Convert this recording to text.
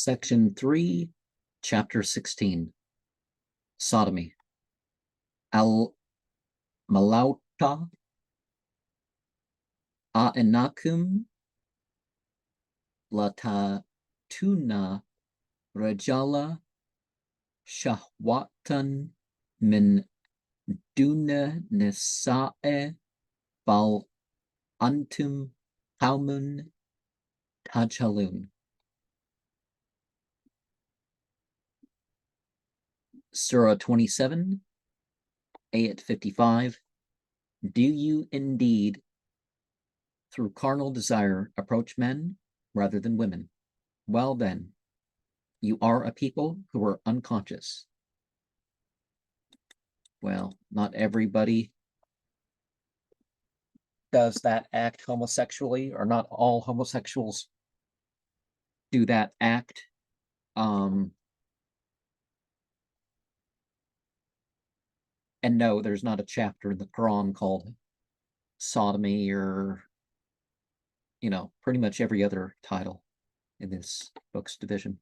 Section 3, Chapter 16, Sodomy. Al-Malauta A'inakum Latatuna Rajala Shahwatan Min Duna Nisa'e Bal Antum Qaumun Tajhalun. Surah 27, Ayat 55. Do you indeed, through carnal desire, approach men rather than women? Well then, you are a people who are unconscious. Well, not everybody does that act homosexually, or not all homosexuals do that act. And no, there's not a chapter in the Quran called sodomy, or, pretty much every other title in this book's division.